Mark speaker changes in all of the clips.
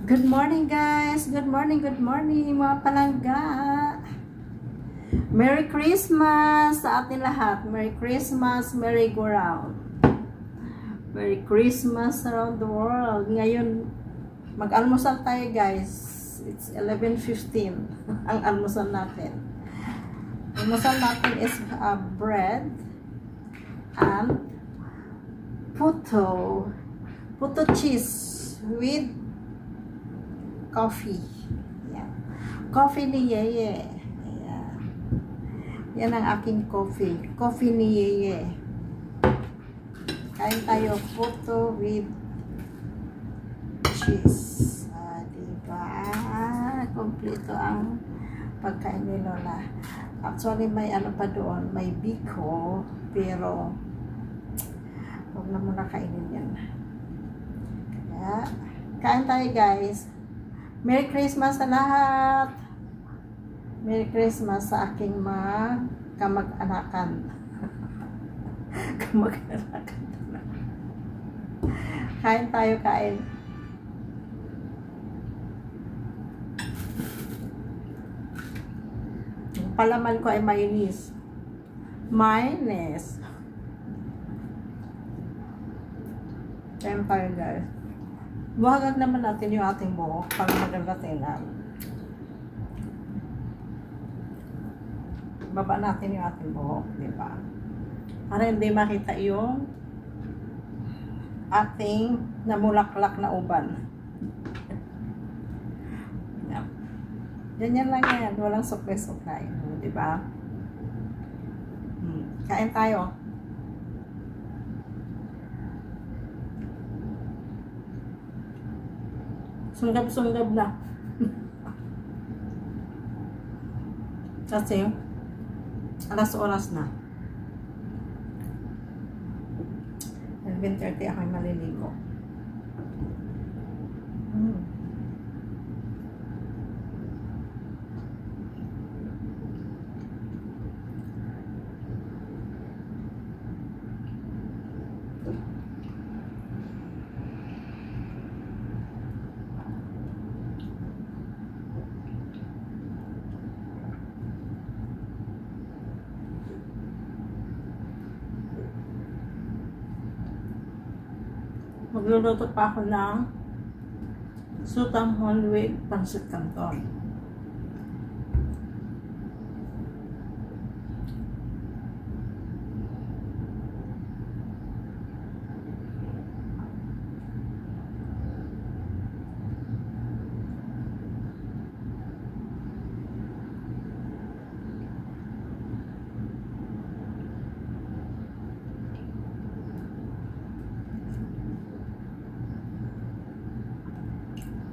Speaker 1: Good morning guys! Good morning mga palangga! Merry Christmas sa atin lahat! Merry Christmas, Merry go round! Merry Christmas around the world! Ngayon, mag-almusal tayo guys. It's 11:15 ang almusal natin. Almusal natin is bread and puto cheese with coffee. Yan. Coffee ni Yeye. Ayan. Yan ang aking coffee. Coffee ni Yeye. Kain tayo puto with cheese. Diba? Kompleto ang pagkain ni Lola. Actually, may ano pa doon. May biko. Pero, huwag na muna kainin yan. Kaya, kain tayo guys. Merry Christmas sa lahat. Merry Christmas sa aking mga kamag-anakan. Kamag-anakan. Kain tayo, kain. Ang palaman ko ay mayonnaise. Mayonnaise. Kain tayo guys. Buhagan naman natin yung ating buhok para maganda tingnan. Baba natin yung ating buhok, di ba? Para hindi makita yung ating namulaklak na uban. Ganyan lang yan. Walang suklay-suklay. Di ba? Kain tayo. Sunggab-sunggab na. Kasi, oras na. 11:30 ako'y maliligo. Magluluto pa ako ng sutanghon with pancit canton.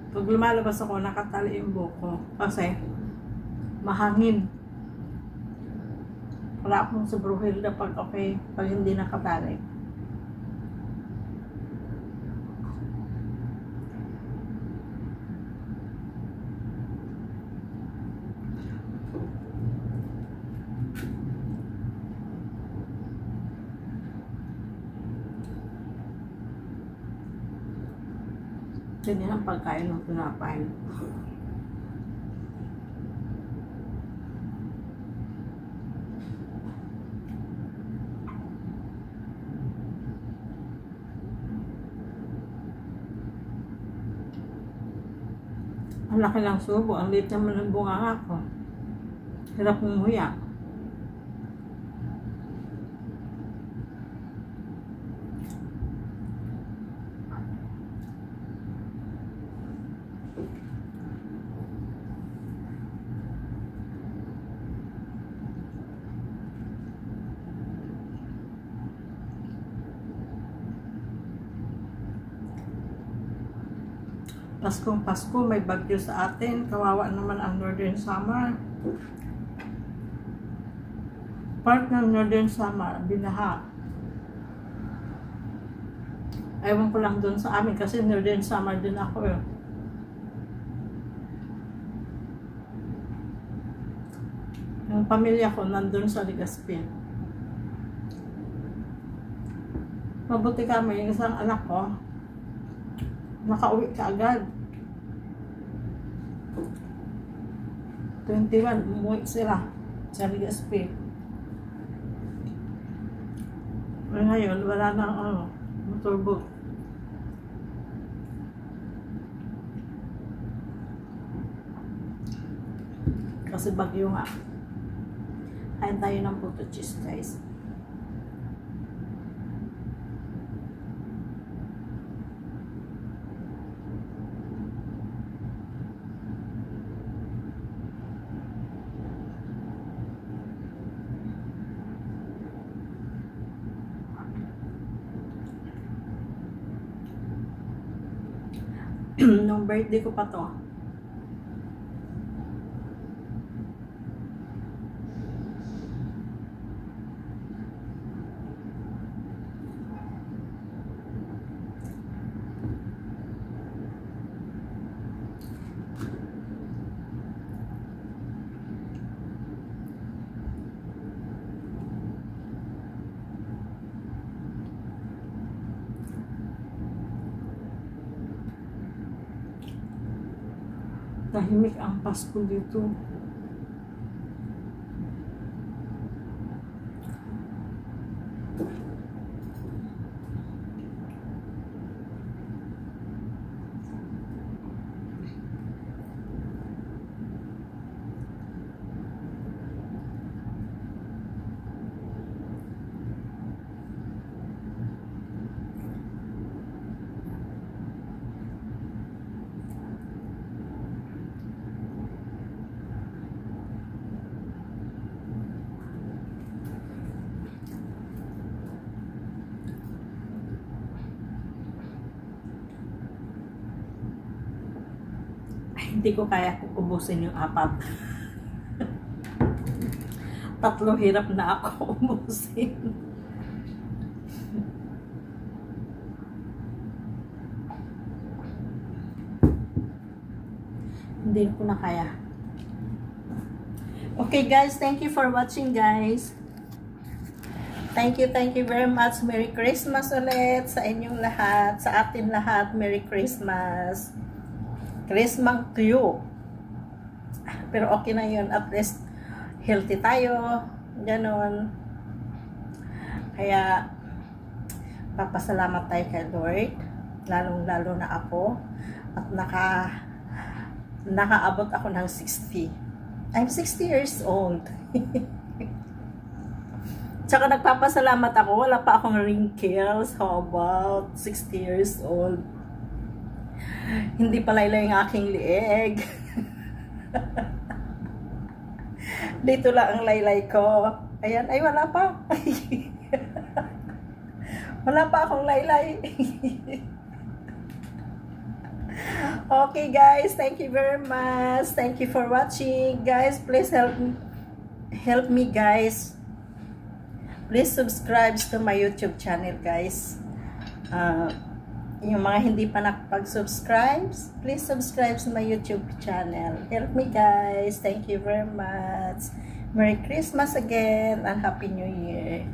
Speaker 1: Pag lumalabas ako, nakatali yung buhok ko kasi mahangin. Wala akong subruhil na pag hindi nakatali. Ganyan ang pagkain ng tinapay. Ang laki ng subo. Ang liit naman ng bunga ko. Hirap umuya. Pasko, may bagyo sa atin. Kawawa naman ang Northern Samar. Part ng Northern Samar, binaha. Ewan ko lang doon sa amin kasi Northern Samar din ako eh. Yung pamilya ko nandun sa Legazpi. Mabuti kami, yung isang anak ko, nakauwi ka agad. 21, umuwi sila sa Legazpi. Ngayon, wala na motorboat. Kasi bagyo nga. Kain tayo ng puto cheese, guys. Nung birthday ko pa to. Tahimik ang Pasko dito. Hindi ko kaya ubusin yung 4. 3 hirap na ako ubusin. Hindi ko na kaya. Okay guys, thank you for watching guys. Thank you very much. Merry Christmas ulit sa inyong lahat, sa atin lahat. Merry Christmas. Christmas to you. Pero okay na yun. At least, healthy tayo. Ganon. Kaya, papasalamat tayo kay Lord. Lalong-lalo na ako. At nakaabot ako ng 60. I'm 60 years old. Tsaka nagpapasalamat ako. Wala pa akong wrinkles. How about 60 years old? Hindi pa laylay yung aking lieg. Dito lang ang laylay ko. Ayan, ay wala pa. Wala pa akong laylay. Okay guys, thank you very much. Thank you for watching. Guys, please help me guys. Please subscribe to my YouTube channel guys. Yung mga hindi pa nakapag-subscribe, please subscribe to my YouTube channel. Help me guys. Thank you very much. Merry Christmas again and Happy New Year.